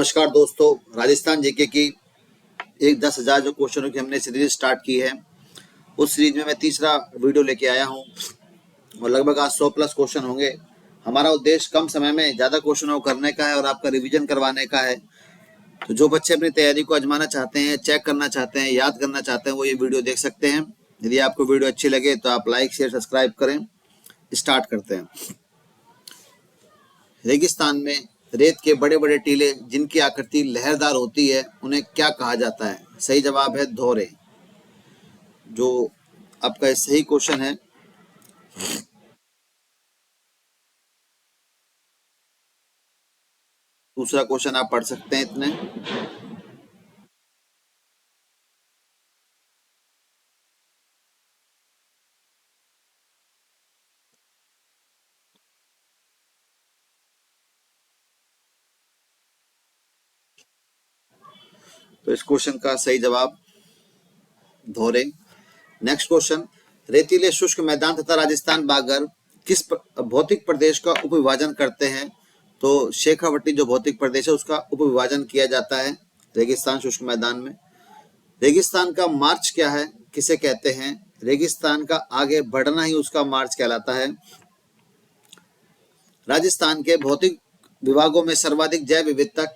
नमस्कार दोस्तों, राजस्थान जीके की एक 10,000 जो क्वेश्चनों की हमने सीरीज स्टार्ट की है, उस सीरीज में मैं तीसरा वीडियो लेके आया हूं और लगभग आज 100 प्लस क्वेश्चन होंगे। हमारा उद्देश्य कम समय में ज़्यादा क्वेश्चनों को करने का है और आपका रिवीजन करवाने का है। तो जो बच्चे अपनी तैयारी को आजमाना चाहते हैं, चेक करना चाहते हैं, याद करना चाहते हैं, वो ये वीडियो देख सकते हैं। यदि आपको वीडियो अच्छी लगे तो आप लाइक शेयर सब्सक्राइब करें। स्टार्ट करते हैं। रेगिस्तान में रेत के बड़े बड़े टीले जिनकी आकृति लहरदार होती है उन्हें क्या कहा जाता है? सही जवाब है धोरे। जो आपका सही क्वेश्चन है। दूसरा क्वेश्चन आप पढ़ सकते हैं इतने। तो इस क्वेश्चन का सही जवाब धोरे। नेक्स्ट क्वेश्चन, रेतीले शुष्क मैदान तथा राजस्थान बागर किस भौतिक प्रदेश का उपविभाजन करते हैं? तो शेखावटी जो भौतिक प्रदेश है उसका उपविभाजन किया जाता है रेगिस्तान शुष्क मैदान में। रेगिस्तान का मार्च क्या है, किसे कहते हैं? रेगिस्तान का आगे बढ़ना ही उसका मार्च कहलाता है। राजस्थान के भौतिक विभागों में सर्वाधिक जैव विविधता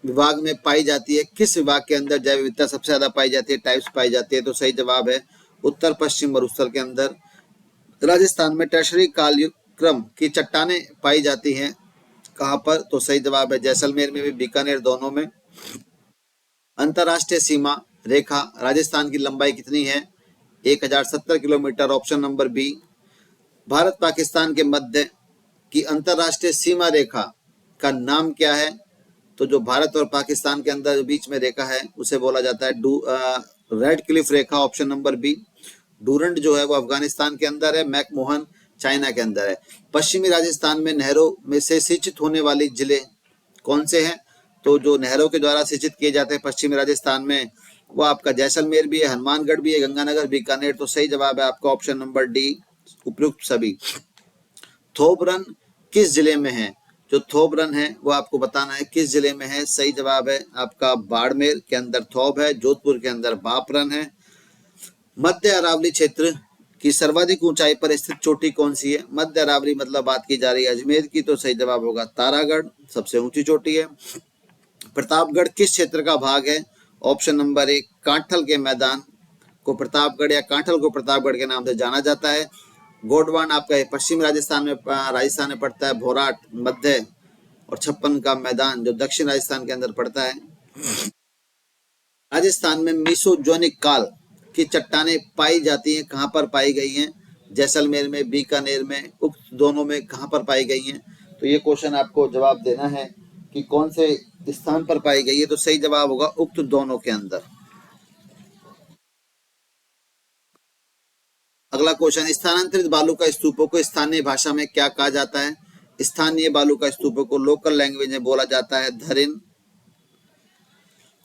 विभाग में पाई जाती है। किस विभाग के अंदर जैव विविधता सबसे ज्यादा पाई जाती है, टाइप्स पाई जाती है? तो सही जवाब है उत्तर पश्चिम मरुस्थल के अंदर। राजस्थान में टर्शरी कालक्रम की चट्टानें पाई जाती हैं, कहाँ पर? तो सही जवाब है जैसलमेर में भी, बीकानेर, दोनों में। अंतरराष्ट्रीय सीमा रेखा राजस्थान की लंबाई कितनी है? 1070 kilometre, option number B. Bharat Pakistan के मध्य की अंतरराष्ट्रीय सीमा रेखा का नाम क्या है? तो जो भारत और पाकिस्तान के अंदर बीच में रेखा है उसे बोला जाता है रेड क्लिफ रेखा, ऑप्शन नंबर बी। डूरंड जो है वो अफगानिस्तान के अंदर है, मैकमोहन चाइना के अंदर है। पश्चिमी राजस्थान में नहरों में से सिंचित होने वाली जिले कौन से हैं? तो जो नहरों के द्वारा सिंचित किए जाते हैं पश्चिमी राजस्थान में, वो आपका जैसलमेर भी है, हनुमानगढ़ भी है, गंगानगर, बीकानेर। तो सही जवाब है आपका ऑप्शन नंबर डी, उपयुक्त सभी। थोबरन किस जिले में है? जो थोबरन है वो आपको बताना है किस जिले में है। सही जवाब है आपका बाड़मेर के अंदर थोब है, जोधपुर के अंदर बापरन है। मध्य अरावली क्षेत्र की सर्वाधिक ऊंचाई पर स्थित चोटी कौन सी है? मध्य अरावली मतलब बात की जा रही है अजमेर की, तो सही जवाब होगा तारागढ़, सबसे ऊंची चोटी है। प्रतापगढ़ किस क्षेत्र का भाग है? ऑप्शन नंबर एक, कांठल के मैदान को प्रतापगढ़ या कांठल को प्रतापगढ़ के नाम से जाना जाता है। गोडवान आपका पश्चिम राजस्थान में पड़ता है, भोराट मध्य, और छप्पन का मैदान जो दक्षिण राजस्थान के अंदर पड़ता है। राजस्थान में मीसोजोनिक काल की चट्टानें पाई जाती हैं, कहाँ पर पाई गई हैं? जैसलमेर में, बीकानेर में, उक्त दोनों में कहाँ पर पाई गई हैं? तो ये क्वेश्चन आपको जवाब देना है कि कौन से स्थान पर पाई गई है। तो सही जवाब होगा उक्त दोनों के अंदर। अगला क्वेश्चन, स्थानांतरित बालू का स्तूपों को स्थानीय भाषा में क्या कहा जाता है? स्थानीय बालू का स्तूपों को लोकल लैंग्वेज में बोला जाता है धरिन।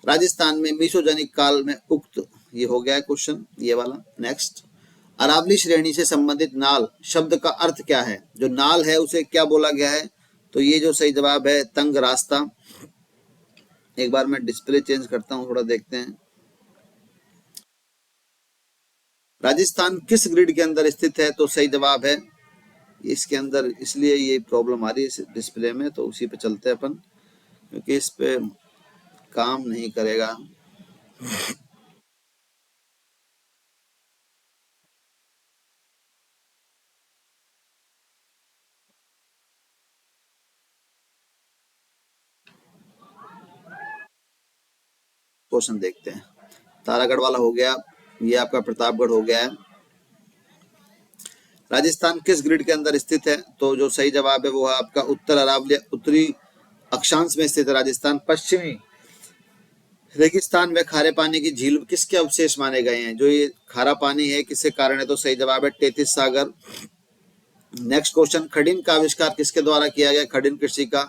राजस्थान में मीसोजोनिक काल में उक्त, ये हो गया है क्वेश्चन ये वाला। नेक्स्ट, अरावली श्रेणी से संबंधित नाल शब्द का अर्थ क्या है? जो नाल है उसे क्या बोला गया है? तो ये जो सही जवाब है तंग रास्ता। एक बार मैं डिस्प्ले चेंज करता हूँ, थोड़ा देखते हैं। राजस्थान किस ग्रिड के अंदर स्थित है? तो सही जवाब है इसके अंदर, इसलिए ये प्रॉब्लम आ रही है डिस्प्ले में, तो उसी पे चलते हैं अपन, क्योंकि इस पे काम नहीं करेगा। क्वेश्चन देखते हैं। तारागढ़ वाला हो गया, ये आपका प्रतापगढ़ हो गया है। राजस्थान किस ग्रिड के अंदर स्थित है? तो जो सही जवाब है वो है आपका उत्तर अरावली उत्तरी अक्षांश में स्थित है राजस्थान। पश्चिमी रेगिस्तान में खारे पानी की झील किसके अवशेष माने गए हैं? जो ये खारा पानी है किसके कारण है? तो सही जवाब है टेथिस सागर। नेक्स्ट क्वेश्चन, खडिन का आविष्कार किसके द्वारा किया गया? खडिन कृषि का,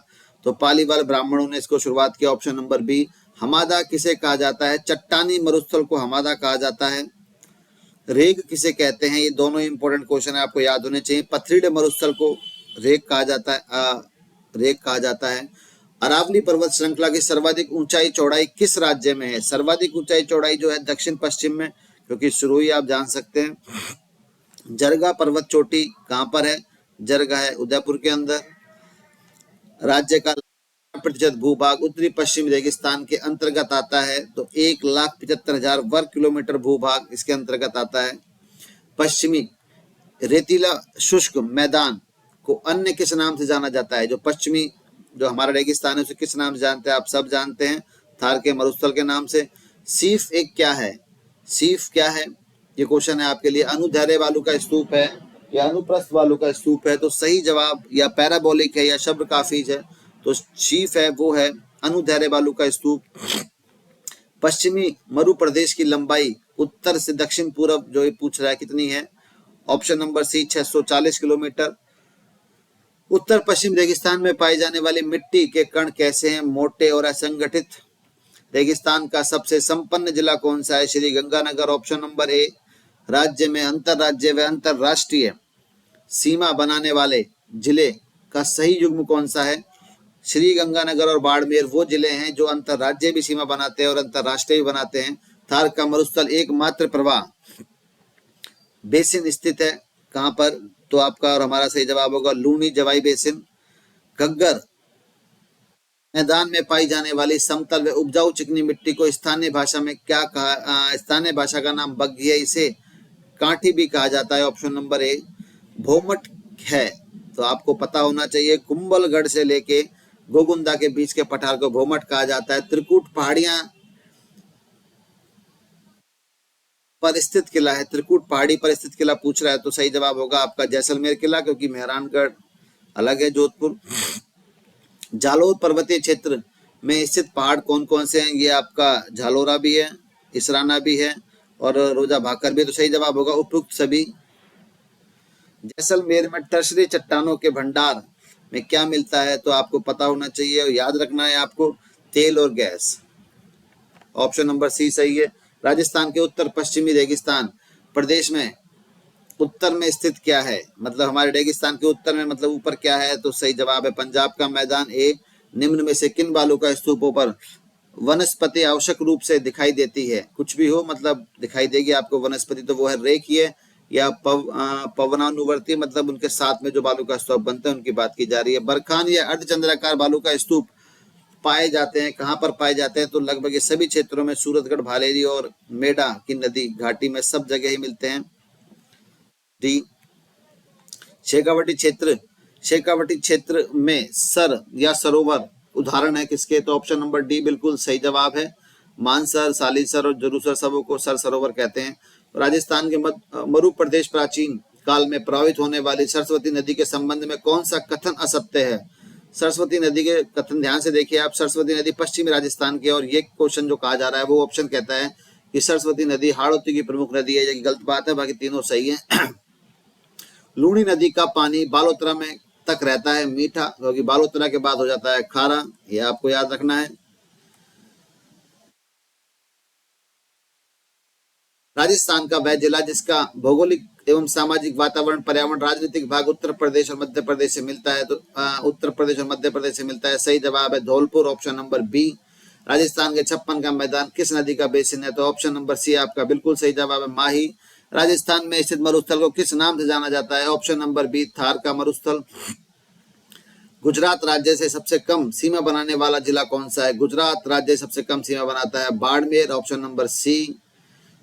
तो पालीवाल ब्राह्मणों ने इसको शुरुआत किया, ऑप्शन नंबर बी। हमादा किसे कहा जाता है? चट्टानी मरुस्थल को हमादा कहा जाता है। रेग किसे कहते हैं? ये दोनों इंपॉर्टेंट क्वेश्चन है, आपको याद होने चाहिए। पथरीले मरुस्थल को रेग कहा जाता है, रेग कहा जाता है। अरावली पर्वत श्रृंखला की सर्वाधिक ऊंचाई चौड़ाई किस राज्य में है? सर्वाधिक ऊंचाई चौड़ाई जो है दक्षिण पश्चिम में, क्योंकि शुरू ही आप जान सकते हैं। जरगा पर्वत चोटी कहाँ पर है? जरगा है उदयपुर के अंदर। राज्य का प्रतिशत भूभाग उत्तरी पश्चिम रेगिस्तान के अंतर्गत आता है, तो 1,75,000 वर्ग किलोमीटर भूभाग इसके अंतर्गत आता है। पश्चिमी रेतीला शुष्क मैदान को अन्य किस नाम से जाना जाता है? जो पश्चिमी जो हमारा रेगिस्तान है उसे किस नाम से जानते हैं? आप सब जानते हैं, थार के मरुस्थल के नाम से। सीफ एक क्या है? सीफ क्या है? ये क्वेश्चन है आपके लिए। अनुदैर्घ्य वालू का स्तूप है या अनुप्रस्थ वालू का स्तूप है? तो सही जवाब या पैराबोलिक है या शब्द काफिज है, तो शीफ है वो है अनुदैर्घ्य वालू का स्तूप। पश्चिमी मरु प्रदेश की लंबाई उत्तर से दक्षिण पूर्व जो ये पूछ रहा है कितनी है? Option number C 640 kilometre. उत्तर पश्चिम रेगिस्तान में पाई जाने वाली मिट्टी के कण कैसे हैं? मोटे और असंगठित। रेगिस्तान का सबसे संपन्न जिला कौन सा है? Shri Ganganagar. Option number A. राज्य में अंतरराज्य व अंतरराष्ट्रीय सीमा बनाने वाले जिले का सही युग्म कौन सा है? श्री गंगानगर और बाड़मेर वो जिले हैं जो अंतरराज्य भी सीमा बनाते हैं और अंतरराष्ट्रीय भी बनाते हैं। थार का मरुस्थल एकमात्र प्रवाह बेसिन स्थित है कहाँ पर? तो आपका और हमारा सही जवाब होगा लूनी जवाई बेसिन। घग्गर मैदान में पाई जाने वाली समतल व उपजाऊ चिकनी मिट्टी को स्थानीय भाषा में क्या कहा? स्थानीय भाषा का नाम बग्घी है, इसे कांठी भी कहा जाता है। Option number A. भोमट है तो आपको पता होना चाहिए, कुंभलगढ़ से लेके गोगुंदा के बीच के पठार को भोमट कहा जाता है। त्रिकूट पहाड़ियां पर स्थित किला है। त्रिकूट पहाड़ी पर स्थित किला पूछ रहा है तो सही जवाब होगा आपका जैसलमेर किला, क्योंकि मेहरानगढ़ अलग है जोधपुर। जालोर पर्वतीय क्षेत्र में स्थित पहाड़ कौन कौन से हैं? ये आपका झालोरा भी है, इसराना भी है और रोजा भाकर भी, तो सही जवाब होगा उपयुक्त सभी। जैसलमेर में टर्शरी चट्टानों के भंडार में क्या मिलता है? तो आपको पता होना चाहिए और याद रखना है आपको, तेल और गैस। ऑप्शन नंबर सी सही है। राजस्थान के उत्तर पश्चिमी रेगिस्तान प्रदेश में उत्तर में स्थित क्या है? मतलब हमारे रेगिस्तान के उत्तर में मतलब ऊपर क्या है? तो सही जवाब है पंजाब का मैदान। ए। निम्न में से किन बालू का स्तूपों पर वनस्पति आवश्यक रूप से दिखाई देती है? कुछ भी हो मतलब दिखाई देगी आपको वनस्पति, तो वो है रेखीय या पवनानुवर्ती, मतलब उनके साथ में जो बालू का स्तूप बनते हैं उनकी बात की जा रही है। बरखान या अर्धचंद्राकार बालू का स्तूप पाए जाते हैं कहाँ पर पाए जाते हैं? तो लगभग ये सभी क्षेत्रों में, सूरतगढ़, भालेरी और मेडा की नदी घाटी में सब जगह ही मिलते हैं। डी। शेखावटी क्षेत्र, शेखावटी क्षेत्र में सर या सरोवर उदाहरण है किसके? तो ऑप्शन नंबर डी बिल्कुल सही जवाब है। मानसर, सालीसर और जरूसर सबों को सर सरोवर कहते हैं। राजस्थान के मरु प्रदेश प्राचीन काल में प्रभावित होने वाली सरस्वती नदी के संबंध में कौन सा कथन असत्य है? सरस्वती नदी के कथन ध्यान से देखिए आप। सरस्वती नदी पश्चिमी राजस्थान की, और ये क्वेश्चन जो कहा जा रहा है वो ऑप्शन कहता है कि सरस्वती नदी हाड़ौती की प्रमुख नदी है। ये गलत बात है, बाकी तीनों सही है। लूनी नदी का पानी बालोतरा में तक रहता है मीठा, क्योंकि बालोतरा के बाद हो जाता है खारा, ये आपको याद रखना है। राजस्थान का वह जिला जिसका भौगोलिक एवं सामाजिक वातावरण, पर्यावरण, राजनीतिक भाग उत्तर प्रदेश और मध्य प्रदेश से मिलता है, तो उत्तर प्रदेश और मध्य प्रदेश से मिलता है। सही जवाब है Dholpur, option number B. Rajasthan के 56 का मैदान किस नदी का बेसिन है? तो ऑप्शन नंबर सी आपका बिल्कुल सही जवाब है माही। राजस्थान में स्थित मरुस्थल को किस नाम से जाना जाता है? ऑप्शन नंबर बी थार का मरुस्थल। गुजरात राज्य से सबसे कम सीमा बनाने वाला जिला कौन सा है? गुजरात राज्य सबसे कम सीमा बनाता है Barmer, option number C.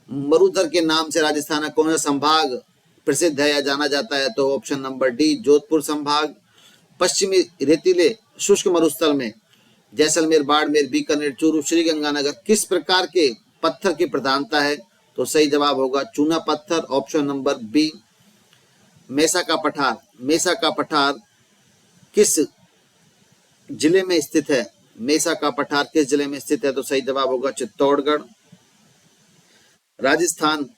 Marudhar के नाम से राजस्थान का कौन सा संभाग प्रसिद्ध है या जाना जाता है? तो ऑप्शन नंबर डी जोधपुर संभाग। पश्चिमी रेतीले शुष्क मरुस्थल में जैसलमेर, बाड़मेर, बीकानेर, चूरू, श्रीगंगानगर किस प्रकार के पत्थर की प्रधानता है? तो सही जवाब होगा चूना पत्थर, ऑप्शन नंबर बी। मेसा का पठार, मेसा का पठार किस जिले में स्थित है? मेसा का पठार किस जिले में स्थित है? तो सही जवाब होगा चित्तौड़गढ़। राजस्थान,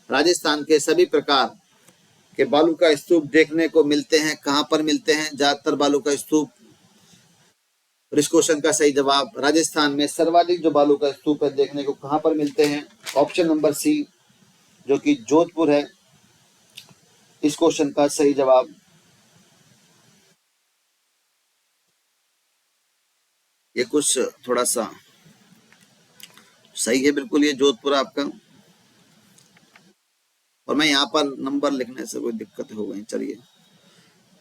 राजस्थान के सभी प्रकार के बालू का स्तूप देखने को मिलते हैं कहां पर मिलते हैं? ज्यादातर बालू का स्तूप। इस क्वेश्चन का सही जवाब, राजस्थान में सर्वाधिक जो बालू का स्तूप है देखने को कहां पर मिलते हैं? ऑप्शन नंबर सी जो कि जोधपुर है इस क्वेश्चन का सही जवाब। ये कुछ थोड़ा सा सही है बिल्कुल, ये जोधपुर आपका। और मैं यहाँ पर नंबर लिखने से कोई दिक्कत हो गई, चलिए।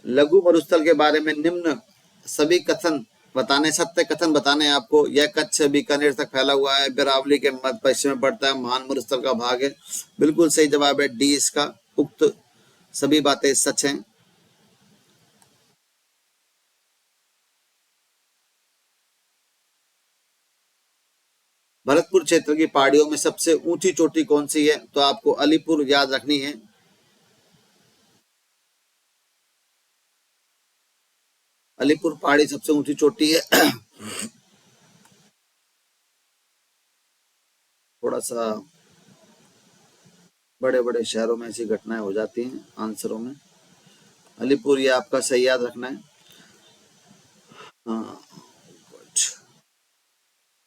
लघु मरुस्थल के बारे में निम्न सभी कथन बताने, सत्य कथन बताने आपको। यह कच्छ बीकानेर तक फैला हुआ है, बिरावली के मध्य पश्चिम में पड़ता है, महान मरुस्थल का भाग है। बिल्कुल सही जवाब है डी इसका, उक्त सभी बातें सच हैं। भरतपुर क्षेत्र की पहाड़ियों में सबसे ऊंची चोटी कौन सी है? तो आपको अलीपुर याद रखनी है। अलीपुर पहाड़ी सबसे ऊंची चोटी है। थोड़ा सा बड़े बड़े शहरों में ऐसी घटनाएं हो जाती हैं आंसरों में। अलीपुर ये आपका सही याद रखना है। हाँ,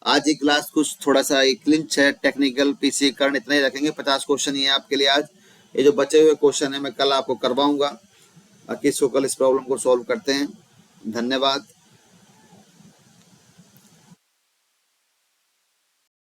आज की क्लास कुछ थोड़ा सा क्लिंच है, टेक्निकल पीसी करण इतना ही रखेंगे। 50 क्वेश्चन ही है आपके लिए आज। ये जो बचे हुए क्वेश्चन है मैं कल आपको करवाऊंगा। किसको कल इस प्रॉब्लम को सॉल्व करते हैं। धन्यवाद।